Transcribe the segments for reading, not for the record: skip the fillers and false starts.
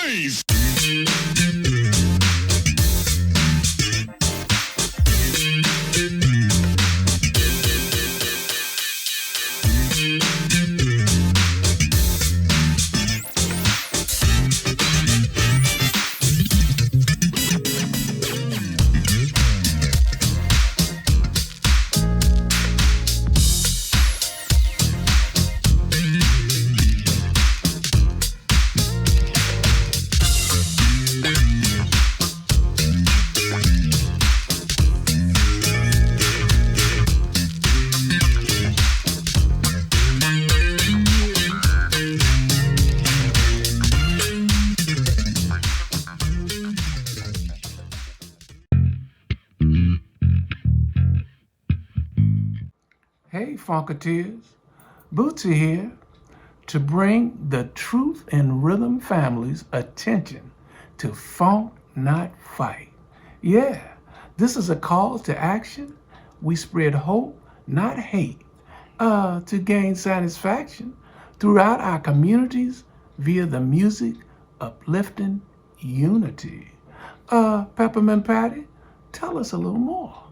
bass. Hey, Funketeers, Bootsy here to bring the Truth and Rhythm family's attention to Funk Not Fight. Yeah, this is a call to action. We spread hope, not hate, to gain satisfaction throughout our communities via the music uplifting unity. Peppermint Patty, tell us a little more.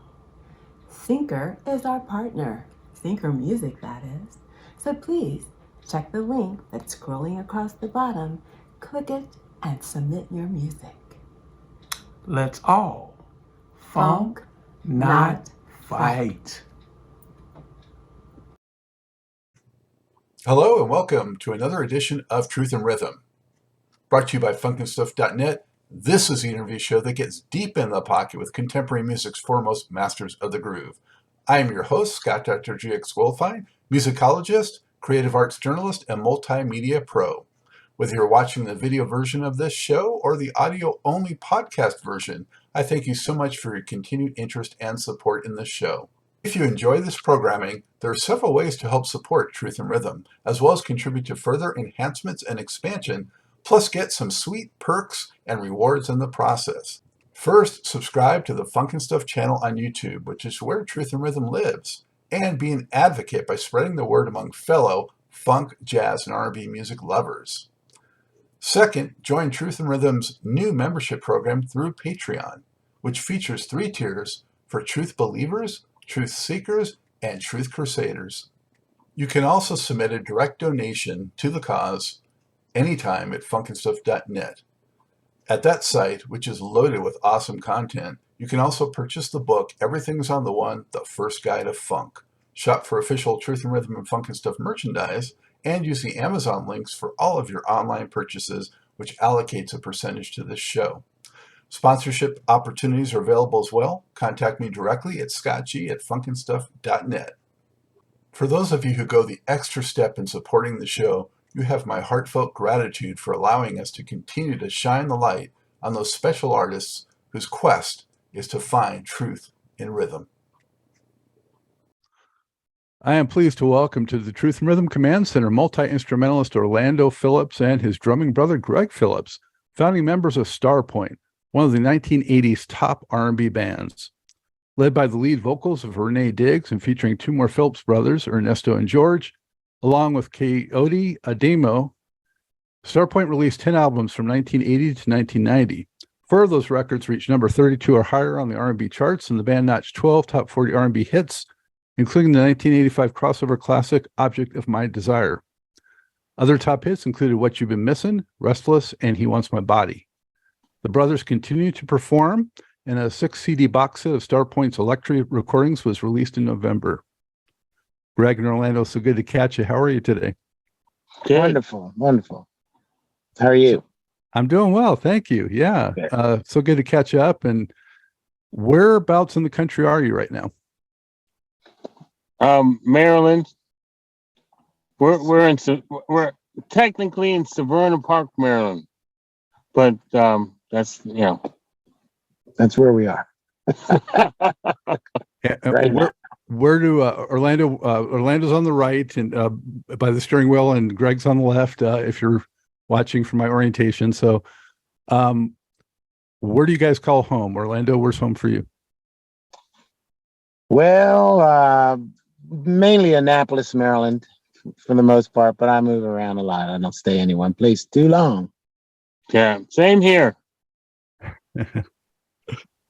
Thinker is our partner. Thinker Music, that is. So please check the link that's scrolling across the bottom, click it, and submit your music. Let's all funk, not fight. Hello and welcome to another edition of Truth and Rhythm. Brought to you by funkinstuff.net. This is the interview show that gets deep in the pocket with contemporary music's foremost masters of the groove. I am your host, Scott Dr. GX Goldfine, musicologist, creative arts journalist, and multimedia pro. Whether you're watching the video version of this show or the audio-only podcast version, I thank you so much for your continued interest and support in this show. If you enjoy this programming, there are several ways to help support Truth and Rhythm, as well as contribute to further enhancements and expansion, plus get some sweet perks and rewards in the process. First, subscribe to the Funkin' Stuff channel on YouTube, which is where Truth and Rhythm lives, and be an advocate by spreading the word among fellow funk, jazz, and R&B music lovers. Second, join Truth and Rhythm's new membership program through Patreon, which features 3 tiers for truth believers, truth seekers, and truth crusaders. You can also submit a direct donation to the cause anytime at funkinstuff.net. At that site, which is loaded with awesome content, you can also purchase the book Everything's on the One, The First Guide of Funk. Shop for official Truth and Rhythm and Funkin' Stuff merchandise, and use the Amazon links for all of your online purchases, which allocates a percentage to this show. Sponsorship opportunities are available as well. Contact me directly at scottg@funkinstuff.net. For those of you who go the extra step in supporting the show, you have my heartfelt gratitude for allowing us to continue to shine the light on those special artists whose quest is to find truth in rhythm. I am pleased to welcome to the Truth and Rhythm Command Center multi-instrumentalist Orlando Phillips and his drumming brother Greg Phillips, founding members of Starpoint, one of the 1980s top R&B bands. Led by the lead vocals of Renee Diggs and featuring 2 more Phillips brothers, Ernesto and George, along with Kayode Adeyemo, Starpoint released 10 albums from 1980 to 1990. 4 of those records reached number 32 or higher on the R&B charts, and the band notched 12 top 40 R&B hits, including the 1985 crossover classic Object of My Desire. Other top hits included What You Been Missin, Restless, and He Wants My Body. The brothers continue to perform, and a 6-CD box set of Starpoint's Elektra recordings was released in November. Greg and Orlando, so good to catch you. How are you today? Good. Wonderful. How are you? I'm doing well, thank you. Yeah, so good to catch up. And whereabouts in the country are you right now? Maryland. We're technically in Severna Park, Maryland, but that's that's where we are. Right. Where do Orlando's on the right and by the steering wheel, and Greg's on the left if you're watching from my orientation. So where do you guys call home? Orlando, where's home for you? Well, mainly Annapolis, Maryland for the most part, but I move around a lot. I don't stay in any one place too long. Yeah, same here.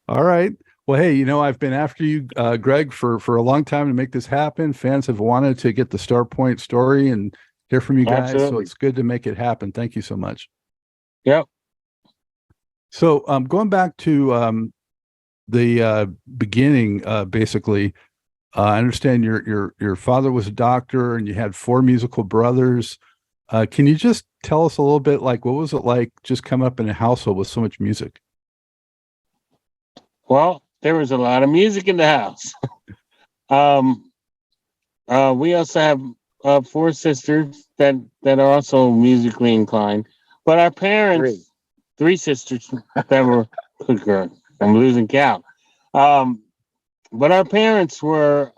All right. Well, hey, I've been after you, Greg, for a long time to make this happen. Fans have wanted to get the Starpoint story and hear from you guys, so Absolutely. it's good to make it happen. Thank you so much. Yep. So, going back to the beginning, basically, I understand your father was a doctor, and you had four musical brothers. Can you just tell us a little bit, like, what was it like just coming up in a household with so much music? Well, there was a lot of music in the house. um, we also have four sisters that are also musically inclined, but our parents, three sisters that were good girl. I'm losing count. Um, but our parents were,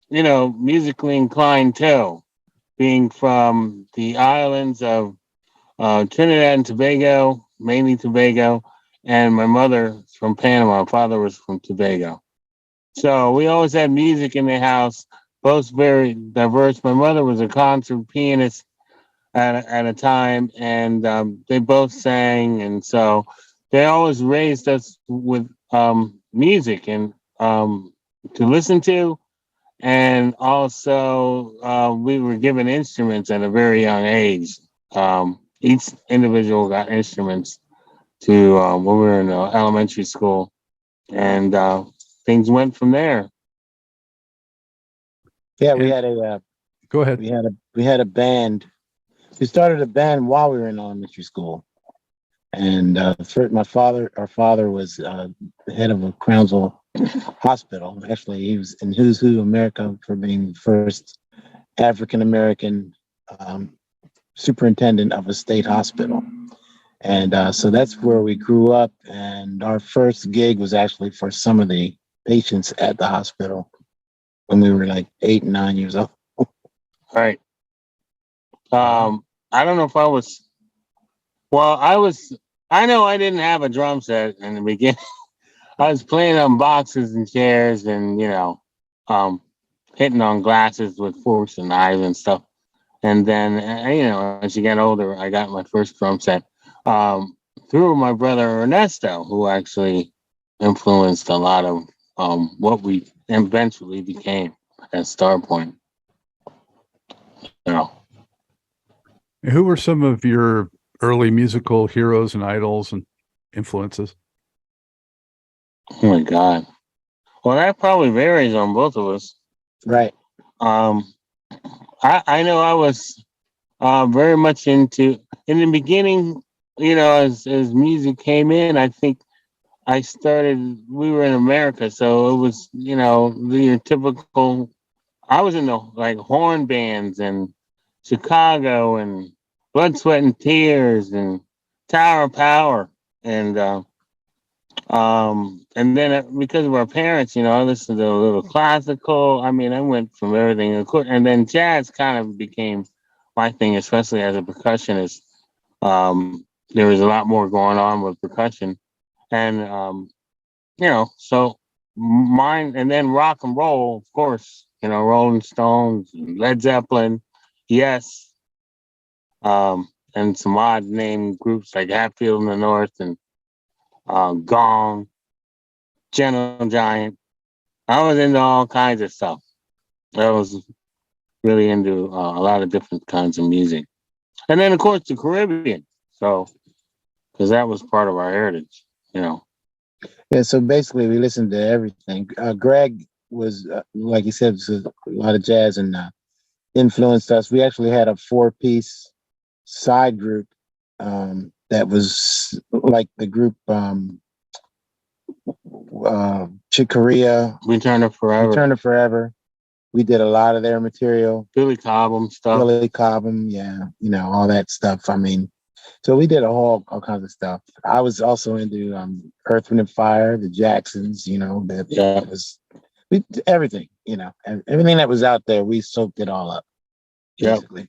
musically inclined too, being from the islands of Trinidad and Tobago, mainly Tobago, and my mother's from Panama. My father was from Tobago. So we always had music in the house, both very diverse. My mother was a concert pianist at a time, and they both sang, and so they always raised us with music and to listen to, and also we were given instruments at a very young age. Each individual got instruments to when we were in elementary school, and things went from there. Yeah, we And had a go ahead. we had a band. We started a band while we were in elementary school, and our father was the head of a Crownsville hospital. Actually, he was in Who's Who America for being the first African American um, superintendent of a state hospital. And so that's where we grew up. And our first gig was actually for some of the patients at the hospital when we were like 8 and 9 years old. Right. I don't know if I was. Well, I was. I know I didn't have a drum set in the beginning. I was playing on boxes and chairs, and um, hitting on glasses with forks and knives and stuff. And then, as you get older, I got my first drum set through my brother Ernesto, who actually influenced a lot of what we eventually became at Starpoint. You know, Who were some of your early musical heroes and idols and influences? oh my God. Well, that probably varies on both of us. Right. Um, I know I was very much into in the beginning. As music came in, I think I started. We were in America, so it was the typical. I was in the like horn bands and Chicago and Blood, Sweat and Tears and Tower of Power and then because of our parents, I listened to a little classical. I mean, I went from everything, and then jazz kind of became my thing, especially as a percussionist. There was a lot more going on with percussion, and so mine, and then rock and roll, of course. Rolling Stones, Led Zeppelin, yes, and some odd name groups like Hatfield in the North and Gong, Gentle Giant. I was into all kinds of stuff. I was really into a lot of different kinds of music. And then, of course, the Caribbean. So, because that was part of our heritage. Yeah. So basically, we listened to everything. Greg was, like you said, was a lot of jazz and influenced us. We actually had a 4-piece side group that was like the group Chick Corea, Return of Forever, Return to Forever. We did a lot of their material. Billy Cobham stuff. Billy Cobham, yeah, all that stuff. I mean, so we did all kinds of stuff. I was also into Earth, Wind and Fire, the Jacksons. That was everything. And everything that was out there, we soaked it all up. Basically,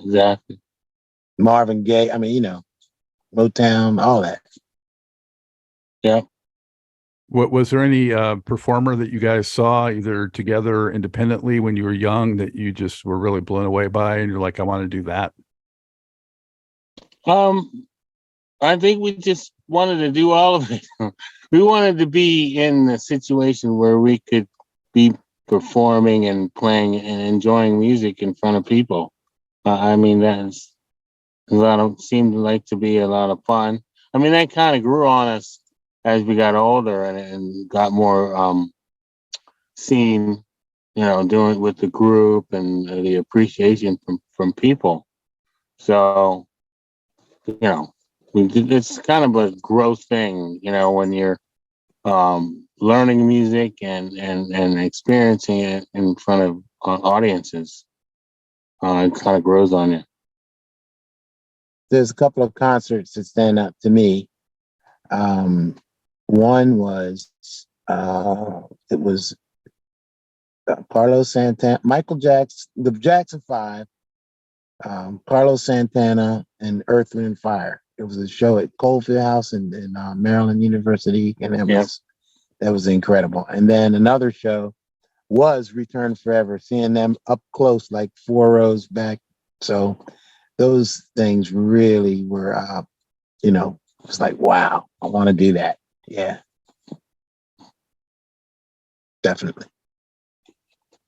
Exactly. Marvin Gaye. I mean, Motown, all that. Yeah. What was there any performer that you guys saw either together or independently when you were young that you just were really blown away by, and you're like, I want to do that? I think we just wanted to do all of it. We wanted to be in a situation where we could be performing and playing and enjoying music in front of people. I mean, that's a lot of seemed like to be a lot of fun. I mean, that kind of grew on us as we got older and got more seen, doing with the group and the appreciation from people. So, it's kind of a growth thing, when you're learning music and experiencing it in front of audiences. It kind of grows on you. There's a couple of concerts that stand out to me. One was it was Carlos Santana, Michael Jackson, the Jackson Five, Carlos Santana, and Earth, Wind, and Fire. It was a show at Coalfield House in Maryland University, and that was incredible. And then another show was Return Forever, seeing them up close, like 4 rows back. So those things really were, it's like, wow, I want to do that. Yeah, definitely.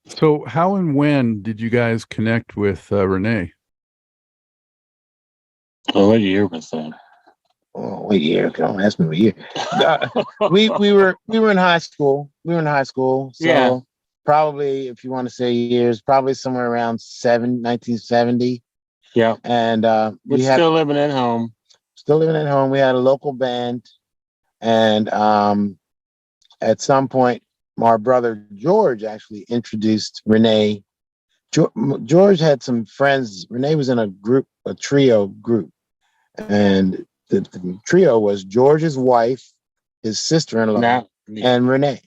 So how and when did you guys connect with Renee? Oh, what year was that? Oh, what year? Don't ask me what year. We were in high school. So Yeah. probably, if you want to say years, probably somewhere around 1970. Yeah. And we're still living at home. Still living at home. We had a local band, and at some point, my brother George actually introduced Renee. George had some friends. Renee was in a trio group, and the trio was George's wife, his sister-in-law, and Renee.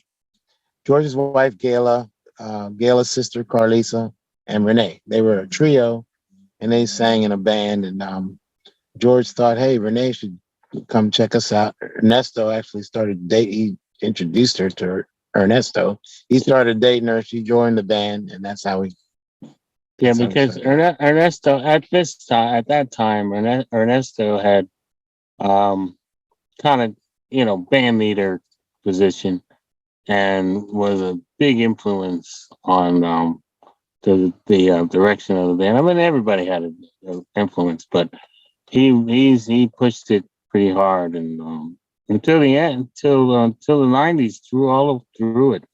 George's wife, Gayla, Gayla's sister, Carlisa, and Renee. They were a trio, and they sang in a band. And George thought, hey, Renee should come check us out. Ernesto actually started dating. He introduced her to Ernesto. He started dating her. She joined the band, and that's how we. Yeah, because Ernesto at that time, Ernesto had kind of band leader position and was a big influence on the direction of the band. I mean, everybody had an influence, but he pushed it pretty hard and until the end, till the '90s, through it,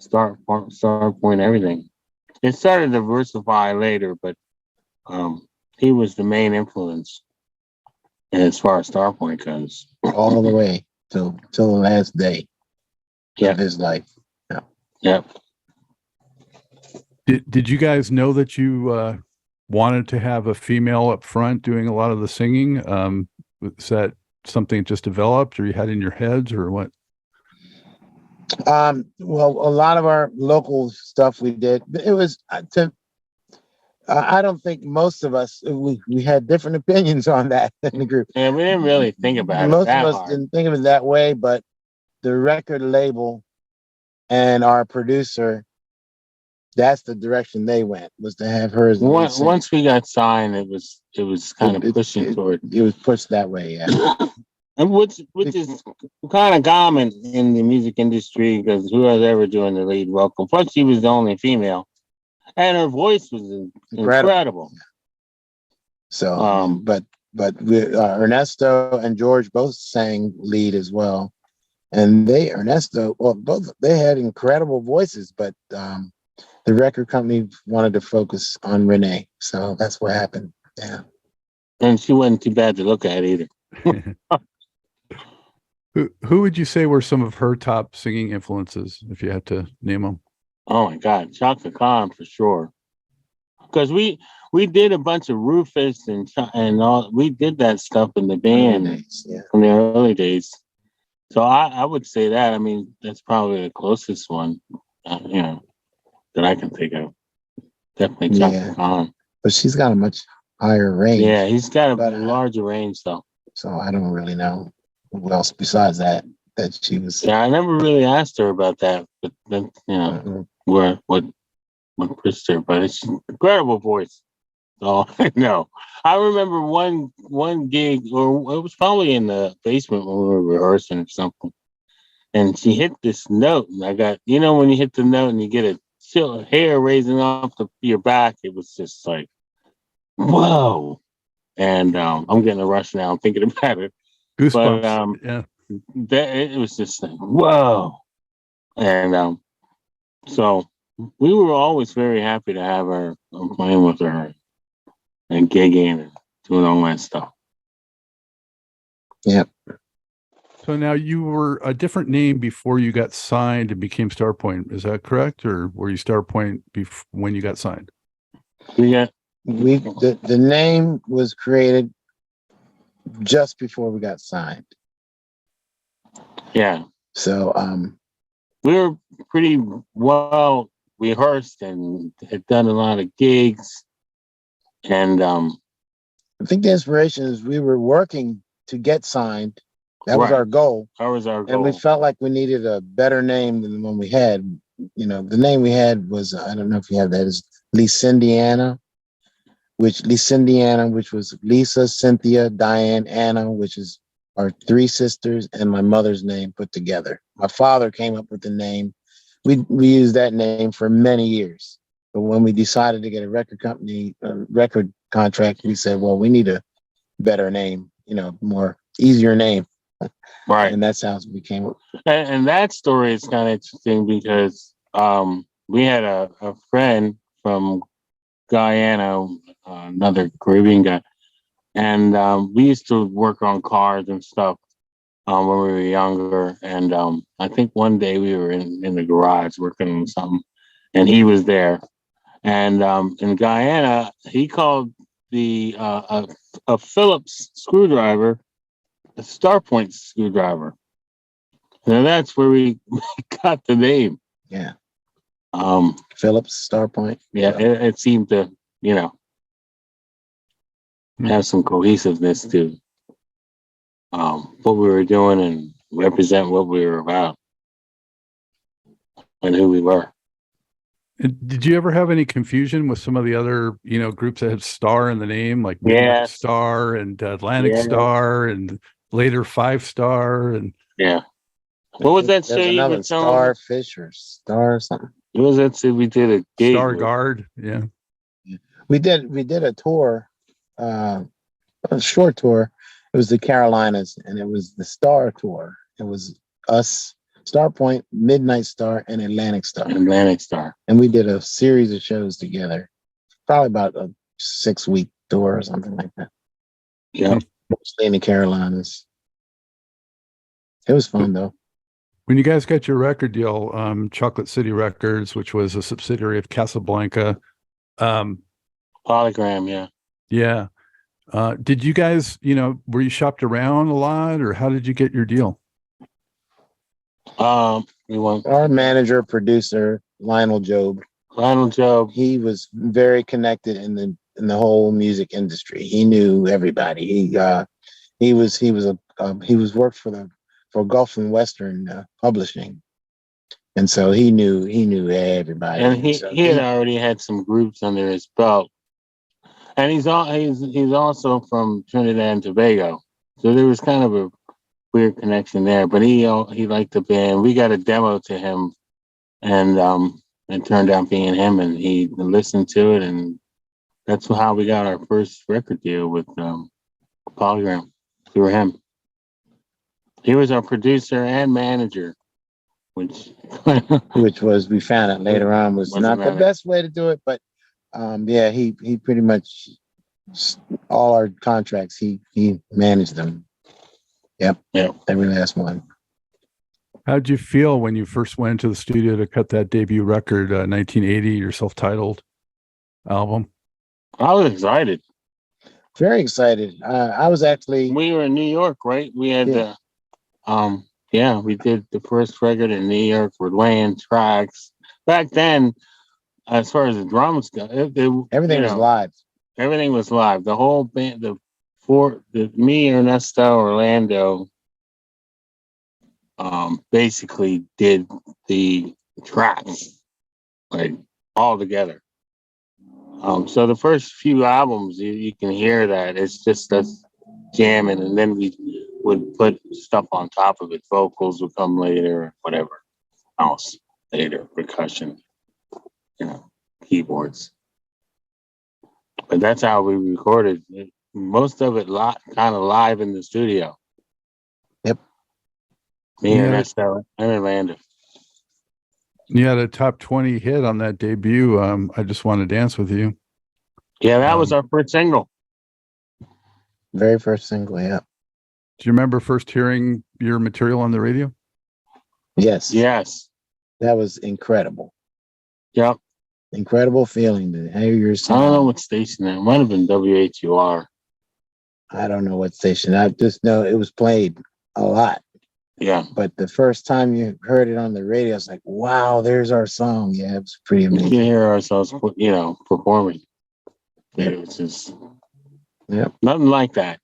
Starpoint, everything. It started to diversify later, but he was the main influence as far as Starpoint goes. All the way till the last day of his life. Yeah. Yep. Did you guys know that you wanted to have a female up front doing a lot of the singing? Is that something that just developed, or you had in your heads, or what? Well, a lot of our local stuff we did, it was I don't think most of us we had different opinions on that in the group. Yeah, we didn't really think about most it that of us hard. didn't think of it that way, but the record label and our producer, that's the direction they went, was to have her as the lead singer. Once we got signed, it was kind of pushing toward. It was pushed that way, yeah. And which is kind of common in the music industry, because who was ever doing the lead vocal? Plus, she was the only female, and her voice was incredible. So, but we, Ernesto and George both sang lead as well, and they had incredible voices, but the record company wanted to focus on Renee, so that's what happened. Yeah, and she wasn't too bad to look at either. Who would you say were some of her top singing influences, if you had to name them? Oh my God, Chaka Khan for sure. Because we did a bunch of Rufus and all. We did that stuff in the band from the early days. So I would say that. I mean, that's probably the closest one, that I can think of. Definitely Chaka Khan. But she's got a much higher range. Yeah, he's got a larger range though. So I don't really know who else besides that she was. Yeah, I never really asked her about that, but then what pushed her. But it's an incredible voice. Oh, no. I remember one gig, or it was probably in the basement when we were rehearsing or something. And she hit this note, and I got, when you hit the note and you get a chill hair raising off your back, it was just like, whoa. And I'm getting a rush now. I'm thinking about it. But Goosebumps. Yeah. that it was just like, whoa. And so we were always very happy to have her playing with her and gigging and doing all that stuff. Yep. So now you were a different name before you got signed and became Starpoint. Is that correct? Or were you Starpoint when you got signed? The name was created just before we got signed. Yeah. So we were pretty well rehearsed and had done a lot of gigs. And I think the inspiration is we were working to get signed. That was our goal. That was our goal. And we felt like we needed a better name than the one we had. The name we had was, I don't know if you have that, is Licindiana, which was Lisa, Cynthia, Diane, Anna, which is our three sisters and my mother's name put together. My father came up with the name. We used that name for many years. But when we decided to get a record contract, we said, well, we need a better name, more easier name. Right. And that's how it became. And that story is kind of interesting because we had a friend from Guyana, another Caribbean guy, and we used to work on cars and stuff when we were younger. And I think one day we were in the garage working on something, and he was there. And in Guyana, he called a Phillips screwdriver a Starpoint screwdriver. Now that's where we got the name. Yeah. Phillips, Starpoint. Yeah, it seemed to, have some cohesiveness to what we were doing and represent what we were about and who we were. And did you ever have any confusion with some of the other, groups that had Star in the name, like Midnight Star and Atlantic Star and later Five Star and what was that show you were telling? Starfish or Star something. What was that show we did a gig Star with? Guard? Yeah. We did a tour, a short tour. It was the Carolinas, and it was the Star Tour. It was us, Starpoint, Midnight Star, and Atlantic Star. And we did a series of shows together, probably about a 6-week tour or something like that. Yeah. Mostly in the Carolinas. It was fun, though. When you guys got your record deal, Chocolate City Records, which was a subsidiary of Casablanca. Polygram, yeah. Yeah. Did you guys, were you shopped around a lot, or how did you get your deal? Our manager, producer, Lionel Job. He was very connected in the whole music industry. He knew everybody. He worked for Gulf and Western Publishing, and so he knew everybody. And he had already had some groups under his belt. And he's also from Trinidad and Tobago, so there was kind of a weird connection there. But he liked the band. We got a demo to him, and it turned out being him, and he listened to it, and that's how we got our first record deal with Polygram through him. He was our producer and manager, which was, we found out later on, was not the best way to do it, but. He pretty much all our contracts he managed them. Yep. Every last one. How'd you feel when you first went to the studio to cut that debut record, 1980, your self-titled album? I was excited. Very excited. I was actually. We were in New York, right? We had we did the first record in New York. We're laying tracks back then. As far as the drums go, everything was live. Everything was live. The whole band, me, Ernesto, Orlando, basically did the tracks like all together. So the first few albums, you can hear that it's just us jamming, and then we would put stuff on top of it. Vocals would come later, whatever else later, percussion, keyboards. But that's how we recorded it. Most of it kind of live in the studio. Yep. Me and Yeah. Ernesto and Orlando. You had a top 20 hit on that debut. I Just Want to Dance with You. Yeah, that was our first single. Very first single, yeah. Do you remember first hearing your material on the radio? Yes. Yes. That was incredible. Yep. Incredible feeling to hear your I song. don't know what station that might have been WHUR. I don't know what station. I just know it was played a lot. Yeah. But the first time you heard it on the radio, it's like, wow, there's our song. Yeah, it was pretty We amazing. can hear ourselves, performing. It was just nothing like that.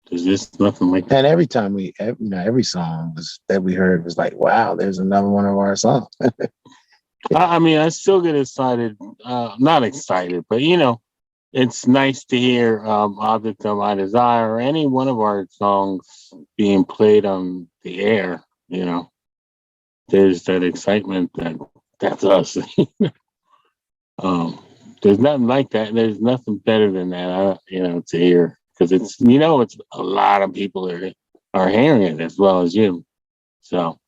There's just nothing like that. And every time every song that we heard was like, wow, there's another one of our songs. I mean, I still get excited. Not excited, but it's nice to hear Object of My Desire or any one of our songs being played on the air. There's that excitement that's us. There's nothing like that. There's nothing better than that, to hear, because it's a lot of people are hearing it as well as you. So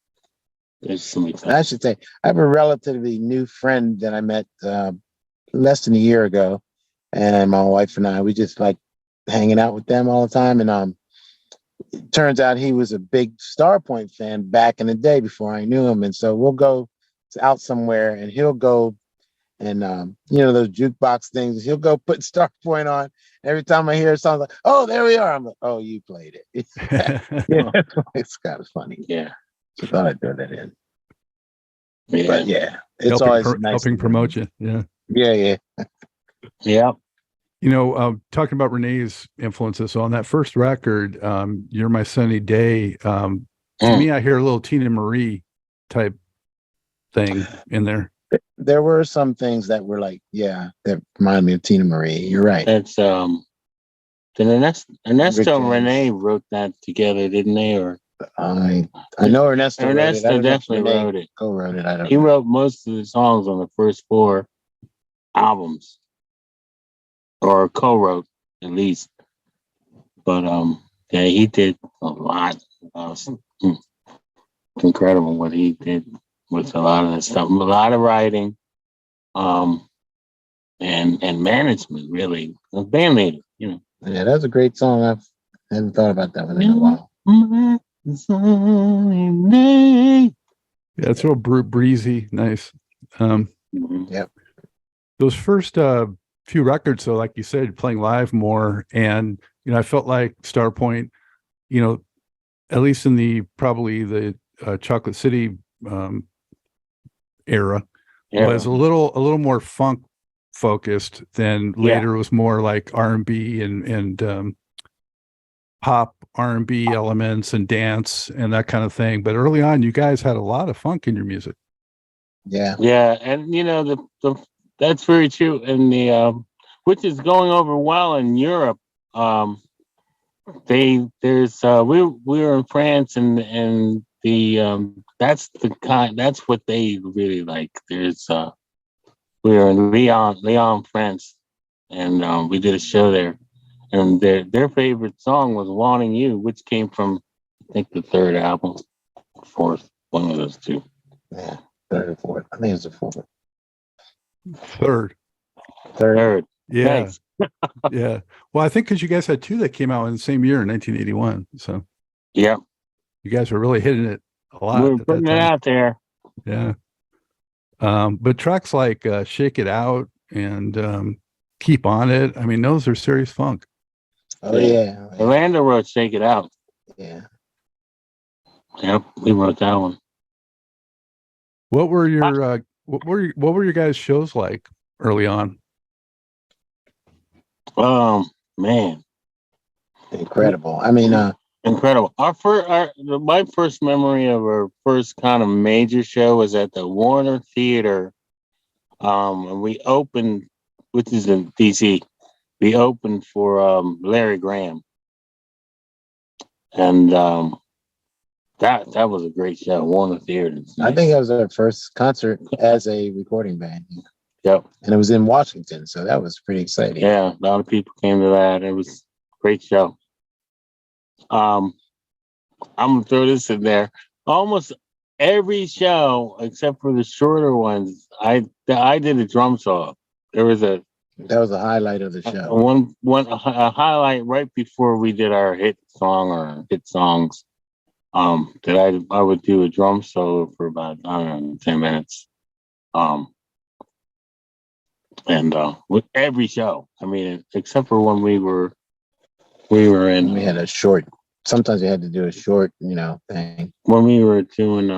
there's some excitement. I should say, I have a relatively new friend that I met less than a year ago, and my wife and we just like hanging out with them all the time. And it turns out he was a big Starpoint fan back in the day before I knew him. And so we'll go out somewhere, and he'll go and those jukebox things. He'll go put Starpoint on. Every time I hear a song, like, oh, there we are. I'm like, oh, you played it. Yeah, it's kind of funny. Yeah. So I thought I'd throw that in. Yeah. But yeah, it's always nice helping promote you. Yeah. Yeah. Yeah. Talking about Renee's influences. So on that first record, You're My Sunny Day, to me, I hear a little Tina Marie type thing in there. There were some things that were like, that remind me of Tina Marie. You're right. It's then Ernesto and Renee wrote that together, didn't they? Or I know Ernesto wrote it. I don't know if definitely Renee wrote it. Co-wrote it. I don't He know. wrote most of the songs on the first 4 albums, or co-wrote at least. But he did a lot. It's incredible what he did with a lot of that stuff. A lot of writing, and management, really. A band leader, Yeah, that's a great song. I haven't thought about that one in a while. Yeah, it's real breezy, nice. Yep. Those first few records, so like you said, playing live more, and I felt like Starpoint, at least in the Chocolate City era, was a little more funk focused than later. It was more like R&B and pop R&B elements and dance and that kind of thing. But early on, you guys had a lot of funk in your music. Yeah. Yeah, and that's very true. And the which is going over well in Europe. We were in France, and the that's what they really like. We were in Lyon, France, and we did a show there, and their favorite song was "Wanting You," which came from, I think, the 3rd album, 4th, one of those 2. Yeah, 3rd or 4th. I think it's the 4th. 3rd. Yeah. Nice. Yeah. Well, I think because you guys had 2 that came out in the same year in 1981. So yeah, you guys were really hitting it a lot. We were putting it out there. Yeah. But tracks like Shake It Out and Keep On It, I mean, those are serious funk. Oh, yeah. Orlando wrote Shake It Out. Yeah. Yep, we wrote that one. What were your what were your guys' shows like early on? Man, incredible. I mean, incredible. My first memory of our first kind of major show was at the Warner Theater And we opened, which is in DC. We opened for Larry Graham, and that was a great show. Warner Theater. I think that was our first concert as a recording band. Yep. And it was in Washington, so that was pretty exciting. Yeah, a lot of people came to that. It was a great show. I'm gonna throw this in there. Almost every show, except for the shorter ones, I did a drum solo. There was that was a highlight of the show. A highlight right before we did our hit song or hit songs. That I would do a drum solo for about, I don't know, 10 minutes. And with every show, I mean, except for when we were in. We had a short. Sometimes we had to do a short, thing. When we were doing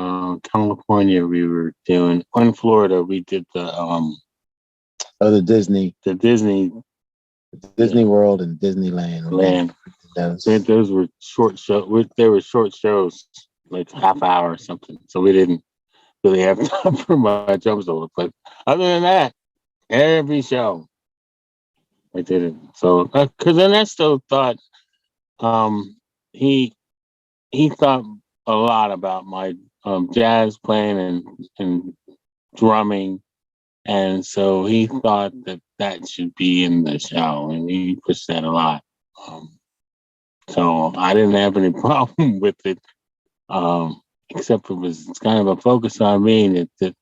California, we were doing in Florida. We did the Disney World and Disneyland. Land. Those were short shows. They were short shows, like half hour or something. So we didn't really have time for my drum solo. But other than that, every show I did it. So because Ernesto thought he thought a lot about my jazz playing and drumming, and so he thought that should be in the show, and he pushed that a lot. So I didn't have any problem with it, except it's kind of a focus on me, and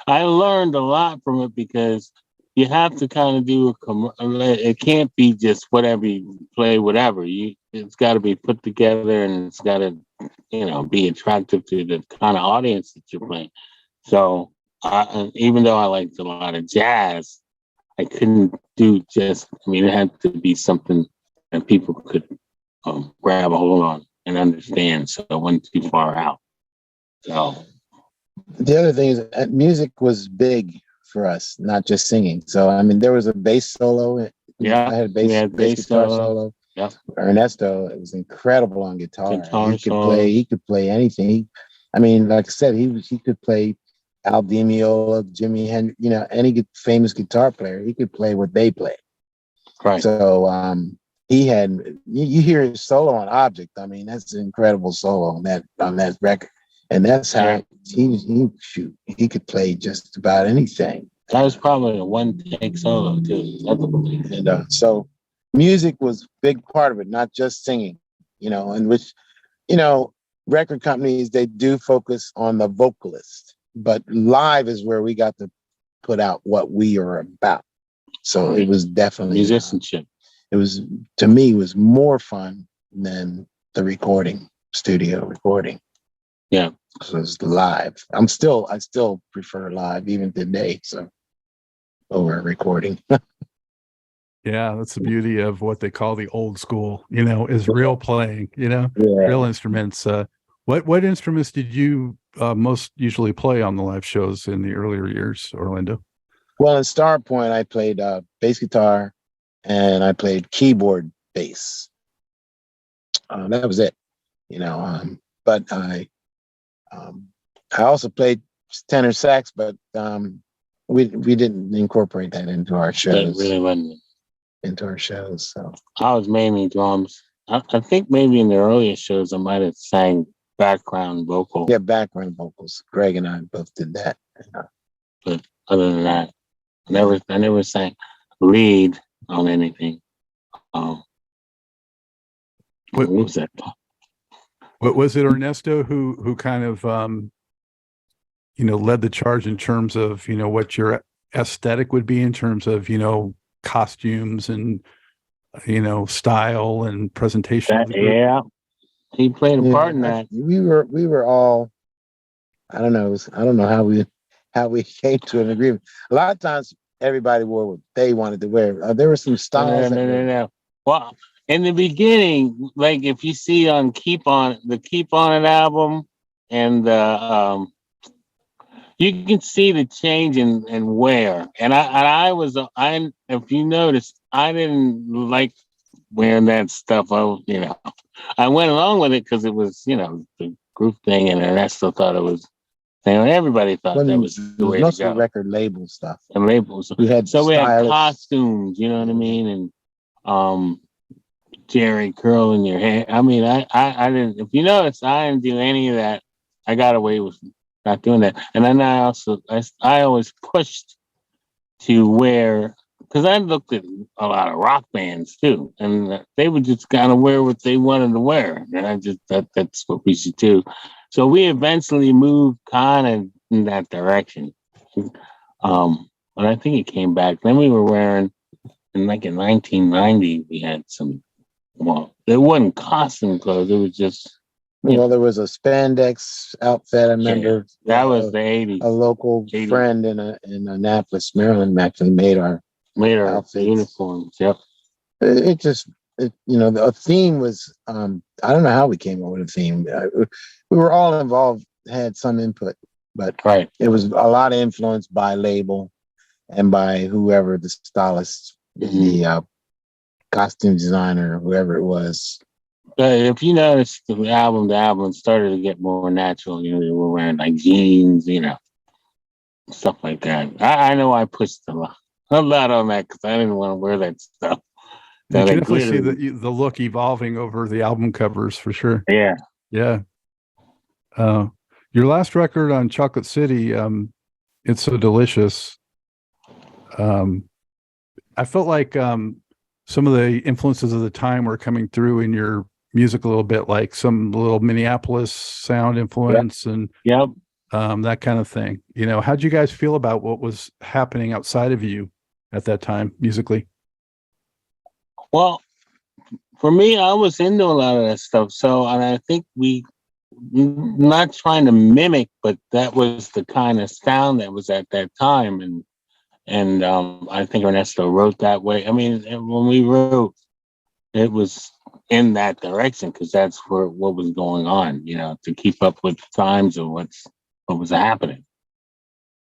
I learned a lot from it because you have to kind of do it can't be just whatever you play, whatever. It's got to be put together, and it's got to, be attractive to the kind of audience that you're playing. So even though I liked a lot of jazz, I couldn't do it had to be something that people could grab a hold on and understand. So it wasn't too far out. So the other thing is music was big for us, not just singing. So I mean, there was a bass solo. Yeah, I had a bass guitar solo. Yeah, Ernesto, it was incredible on guitar. He could play anything. Like I said, he could play Al Di Meola, Jimi Hendrix, any famous guitar player. He could play what they play. Right. So he had you hear his solo on Object. I mean, that's an incredible solo on that record. And that's how he could play just about anything. That was probably a one-take solo too. And so music was a big part of it, not just singing, and which, record companies, they do focus on the vocalist, but live is where we got to put out what we are about. So it was definitely musicianship. To me, it was more fun than the studio recording. Yeah. So it's live. I still prefer live even today. So over recording. Yeah, that's the beauty of what they call the old school, is real playing, real instruments. What instruments did you most usually play on the live shows in the earlier years, Orlando? Well, in Starpoint, I played bass guitar and I played keyboard bass. That was it, but I also played tenor sax, but we didn't incorporate that into our shows. That really wasn't into our shows. So I was mainly drums. I think maybe in the earlier shows I might have sang background vocal. Yeah, background vocals. Greg and I both did that. But other than that, I never sang lead on anything. What was that? What was it, Ernesto, who kind of led the charge in terms of what your aesthetic would be in terms of costumes and style and presentation? Yeah, he played a part in that. We were all, I don't know how we came to an agreement. A lot of times everybody wore what they wanted to wear. There were some styles. No. Well, in the beginning, like if you see on Keep On It album, and you can see the change in wear. And if you notice, I didn't like wearing that stuff. I went along with it because it was, the group thing, and I still thought it was And everybody thought that was It the was way to mostly go. record label stuff. And labels. We had So we had stylists. costumes, you know what I mean? And Jerry curling your hair. I mean, I didn't, if you notice, I didn't do any of that. I got away with not doing that. And then I always pushed to wear, because I looked at a lot of rock bands too, and they would just kind of wear what they wanted to wear. And I just, that's what we should do. So we eventually moved kind of in that direction. But I think it came back. Then we were wearing, in 1990, we had some, well, it wasn't costume clothes. It was just, Well, there was a spandex outfit. I remember that was the 80s. a local 80s. friend in Annapolis, Maryland, actually made our outfits. Uniforms. Yep. The theme was, I don't know how we came up with a theme. We were all involved, had some input, but Right. it was a lot of influence by label and by whoever the stylist, the costume designer, whoever it was. If you notice, the album started to get more natural. You know, they were wearing like jeans, you know, stuff like that. I know I pushed a lot on that because I didn't want to wear that stuff. You can definitely see the look evolving over the album covers for sure. Yeah. Yeah. Your last record on Chocolate City, It's So Delicious. I felt like some of the influences of the time were coming through in your music a little bit, like some little Minneapolis sound influence and that kind of thing. You know, how'd you guys feel about what was happening outside of you at that time musically? Well, for me, I was into a lot of that stuff. So, and I think we, not trying to mimic, but that was the kind of sound that was at that time. And I think Ernesto wrote that way. I mean, when we wrote, it was in that direction because that's what was going on, you know, to keep up with the times of what was happening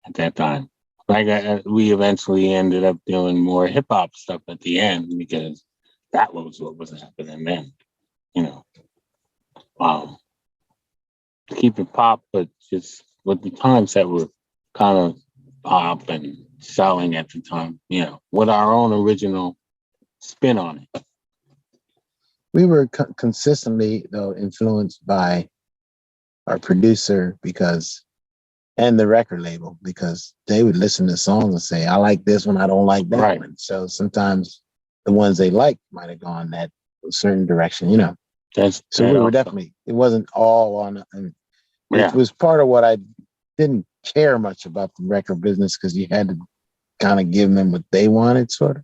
at that time. Like we eventually ended up doing more hip hop stuff at the end because that was what was happening then, you know. To keep it pop, but just with the times that were kind of pop and selling at the time, you know, with our own original spin on it. We were consistently, though, influenced by our producer and the record label, because they would listen to songs and say, I like this one, I don't like that one. So sometimes the ones they liked might have gone that certain direction, you know. So we were definitely, it wasn't all on, it was part of what I didn't care much about the record business because you had to kind of give them what they wanted, sort of.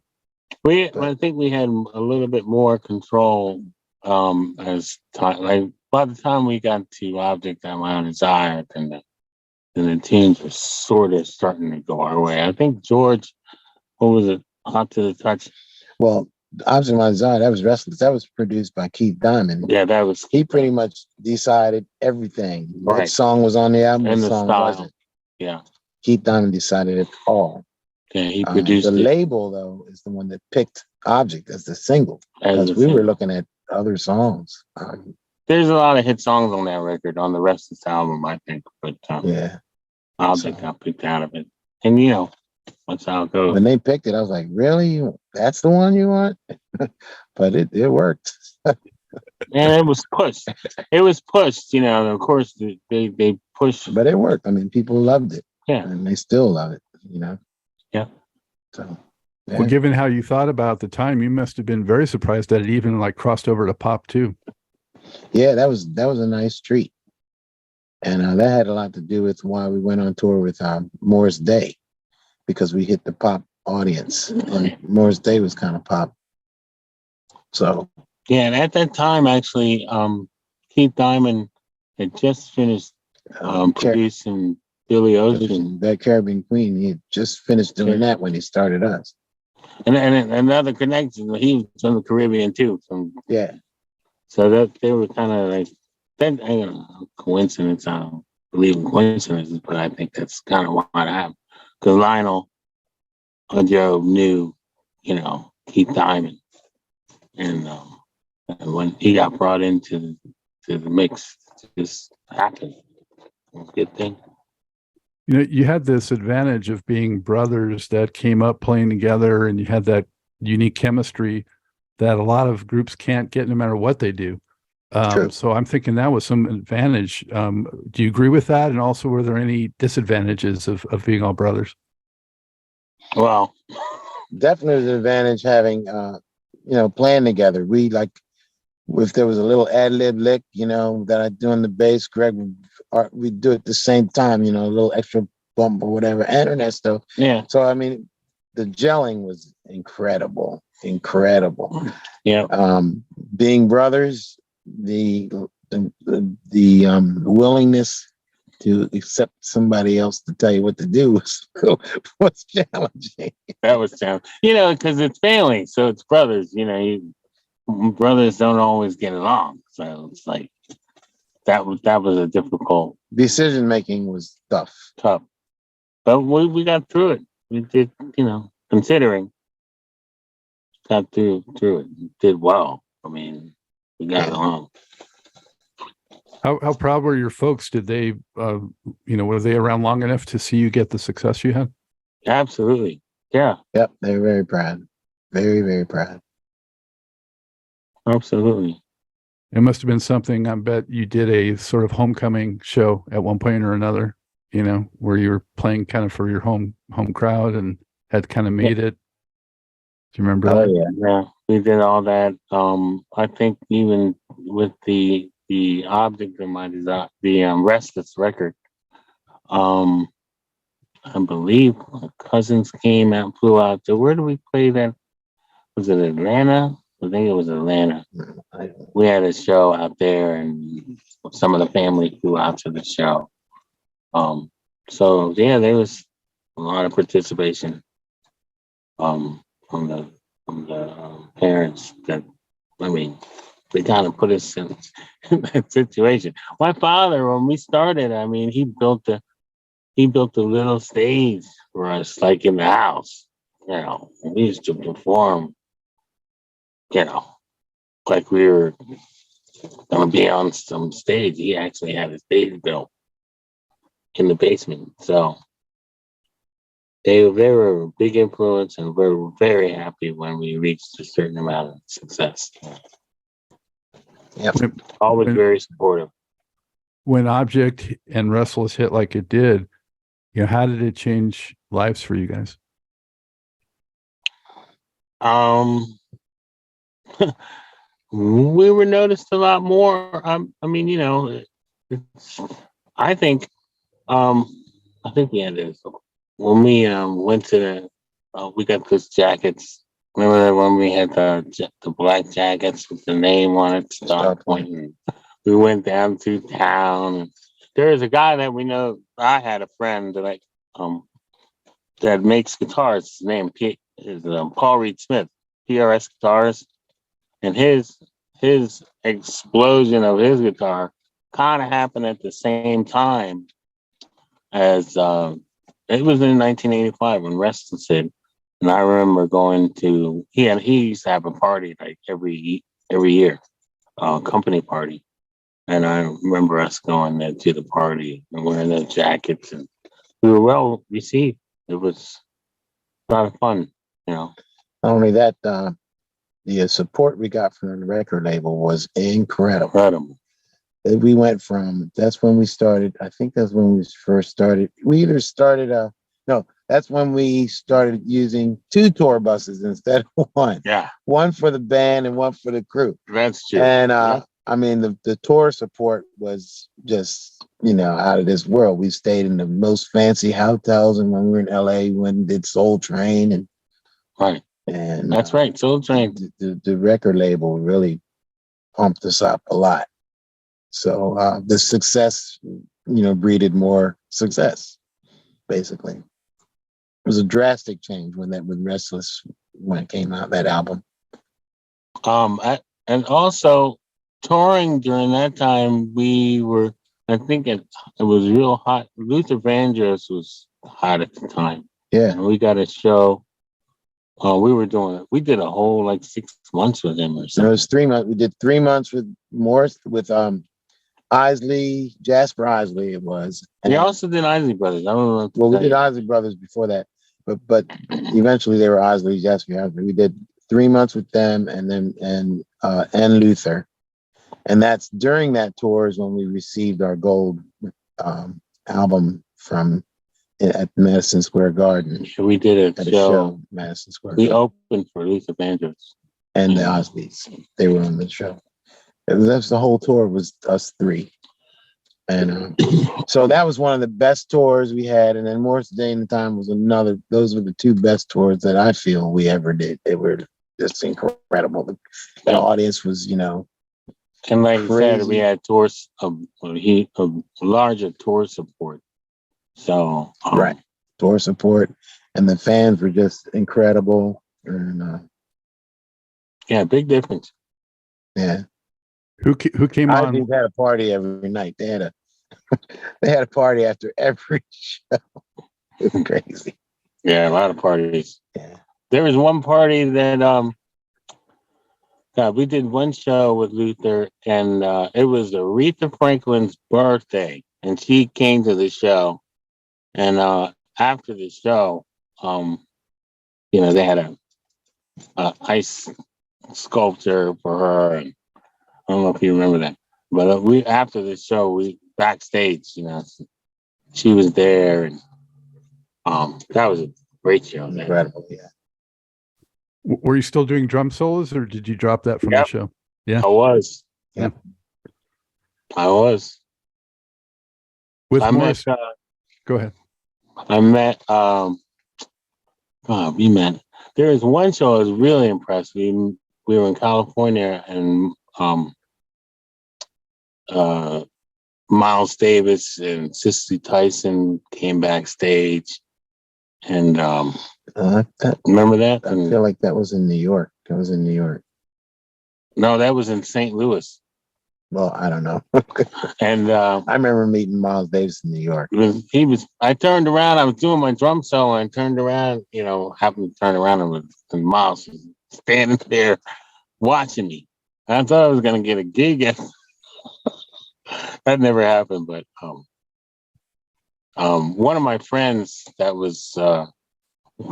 I think we had a little bit more control as time. Like by the time we got to Object That My Own Desire, then the teams were sort of starting to go our way. I think George, what was it? Hot to the Touch. Well, Object My Desire, that was Restless. That was produced by Keith Diamond. Yeah, that was. He pretty much decided everything. Right. What song was on the album, and what the song style. wasn't. Yeah. Keith Diamond decided it all. Yeah, he produced the label, though, is the one that picked Object as the single because we were looking at other songs. There's a lot of hit songs on that record, on the Restless album, I think. But Object got picked out of it. And, you know, that's how it goes. When they picked it, I was like, really? That's the one you want? But it worked. And it was pushed. It was pushed, you know, and of course, they pushed. But it worked. I mean, people loved it. Yeah. And they still love it, you know? Yeah. So, well, given how you thought about the time, you must have been very surprised that it even like crossed over to pop too. Yeah, that was a nice treat. And that had a lot to do with why we went on tour with Morris Day, because we hit the pop audience. And Morris Day was kind of pop. So. Yeah, and at that time, actually, Keith Diamond had just finished producing Billy Ocean. That Caribbean Queen, he had just finished doing that when he started us. And another connection, he was from the Caribbean too. So that they were kind of like, that, I don't know, coincidence. I don't believe in coincidences, but I think that's kind of what happened. Because Lionel Joe knew, you know, Keith Diamond. And when he got brought into the mix, it just happened. It was a good thing. You know, you had this advantage of being brothers that came up playing together, and you had that unique chemistry that a lot of groups can't get no matter what they do. True. So I'm thinking that was some advantage. Do you agree with that? And also, were there any disadvantages of being all brothers? Well, Definitely an advantage having, playing together. We like, if there was a little ad lib lick, that I do on the bass, Greg we'd do it at the same time, a little extra bump or whatever, and Ernesto. yeah, So, I mean, the gelling was incredible. yeah, Being brothers, the willingness to accept somebody else to tell you what to do was challenging. that was tough. Because it's family, so it's brothers. Brothers don't always get along, so it's like that was a difficult, Decision making was tough. but we got through it. We did, considering got through it, did well. I mean, we got along. How proud were your folks? Did they, were they around long enough to see you get the success you had? Absolutely, yeah, Yep, they were very proud. Very, very proud. absolutely. It must have been something. I bet you did a sort of homecoming show at one point or another, where you were playing kind of for your home crowd and had kind of made it. Do you remember that? Yeah, we did all that. I think even with the object of my desire, the Restless record. I believe my cousins came out, flew out to, where did we play that? Was it Atlanta? I think it was Atlanta. We had a show out there, and some of the family flew out to the show. So yeah, there was a lot of participation from the parents. That, I mean, they kind of put us in that situation. My father, when we started, I mean, he built a little stage for us, like in the house. We used to perform, like we were gonna be on some stage. He actually had a stage built in the basement. So they were a big influence, and we were very happy when we reached a certain amount of success. Yep. Always very supportive. When Object and Restless hit like it did, how did it change lives for you guys? We were noticed a lot more. I mean, I think, I think we had this when we went to we got those jackets. Remember that when we had the black jackets with the name on it, Starpoint. And we went down to town. There's a guy that we know. I had a friend that makes guitars. His name is Paul Reed Smith, PRS Guitars, and his explosion of his guitar kind of happened at the same time as it was in 1985 when Restless hit. And I remember going to he used to have a party like every year, company party. And I remember us going there to the party and wearing those jackets, and we were well received. It was a lot of fun. Not only that, the support we got from the record label was incredible. We went from, that's when we started. I think that's when we first started. We either started that's when we started using 2 tour buses instead of 1. Yeah. One for the band and one for the crew. That's true. And I mean, the tour support was just, out of this world. We stayed in the most fancy hotels, and when we were in LA, we went and did Soul Train and right. And that's right, Soul Train. The record label really pumped us up a lot. So the success, breeded more success, basically. It was a drastic change when Restless, when it came out, that album. And also touring during that time, we were, I think it was real hot. Luther Vandross was hot at the time. Yeah. And we got a show. We did a whole 6 months with him or something. No, it was 3 months. We did 3 months with Morris, with Isley, Jasper Isley it was. We And, also did Isley Brothers. I don't know. well, we did Isley Brothers before that, but eventually they were Isley, Jasper Isley. We did 3 months with them, and Luther. And that's during that tour is when we received our gold album at Madison Square Garden. We did At a a show, show. Madison Square We Garden. opened for Luther Vandross. And the Osleys. They were on the show. That's the whole tour was us three. And so that was one of the best tours we had. And then Morris Day and the Time was another. Those were the two best tours that I feel we ever did. They were just incredible. The audience was, And like you said, we crazy. had tours of larger tour support. So Right. Tour support. And the fans were just incredible. And yeah, big difference. yeah. Who came I on? had a party every night. They had a party after every show. It was crazy. Yeah, a lot of parties. Yeah. There was one party that God, we did one show with Luther, and it was Aretha Franklin's birthday, and she came to the show. And after the show, they had a ice sculpture for her, and I don't know if you remember that, but after the show, we backstage, she was there, and that was a great show. Incredible. Yeah. Were you still doing drum solos, or did you drop that from the Yep. show? Yeah, I was. Yeah. I was. with I Morris. met. Go ahead. I met. We met. There was one show I was really impressed. We were in California, and Miles Davis and Cicely Tyson came backstage, and remember that? I feel like that was in New York. That was in New York. No, that was in St. Louis. Well, I don't know. And I remember meeting Miles Davis in New York. I turned around, I was doing my drum solo and turned around, happened to turn around and Miles was standing there watching me. I thought I was going to get a gig. That never happened, but one of my friends that was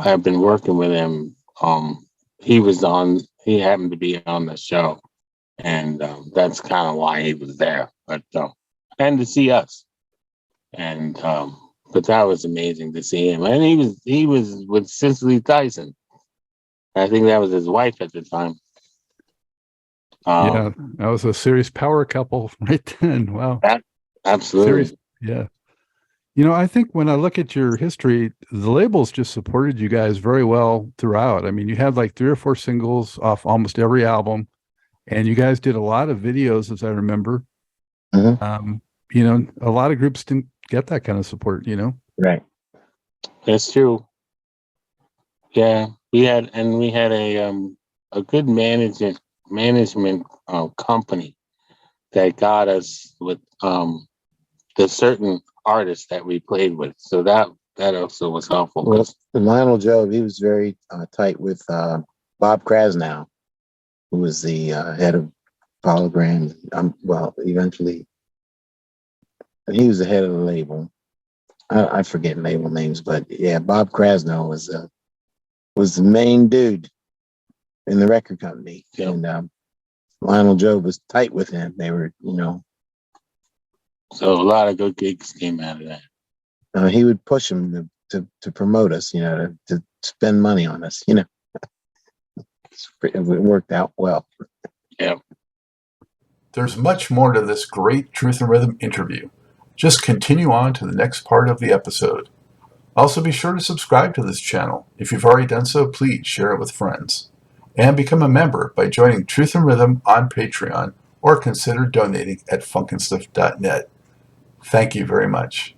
have been working with him, he happened to be on the show, and that's kind of why he was there. But and to see us, and but that was amazing to see him. And he was with Cicely Tyson. I think that was his wife at the time. Yeah, that was a serious power couple right then. Wow. Absolutely. Serious, yeah. I think when I look at your history, the labels just supported you guys very well throughout. I mean, you had like 3 or 4 singles off almost every album, and you guys did a lot of videos, as I remember. Mm-hmm. A lot of groups didn't get that kind of support, Right. That's true. Yeah, we had a good management company that got us with the certain artists that we played with. So that also was helpful. Well, Lionel Job, he was very tight with Bob Krasnow, who was the head of Polygram. Eventually, he was the head of the label. I forget label names, but yeah, Bob Krasnow was the main dude in the record company. Yep. And Lionel Job was tight with him. They were, So a lot of good gigs came out of that. he would push him to promote us, to spend money on us, It worked out well. Yeah. There's much more to this great Truth and Rhythm interview. Just continue on to the next part of the episode. Also, be sure to subscribe to this channel. If you've already done so, please share it with friends. And become a member by joining Truth and Rhythm on Patreon, or consider donating at funkinstuff.net. Thank you very much.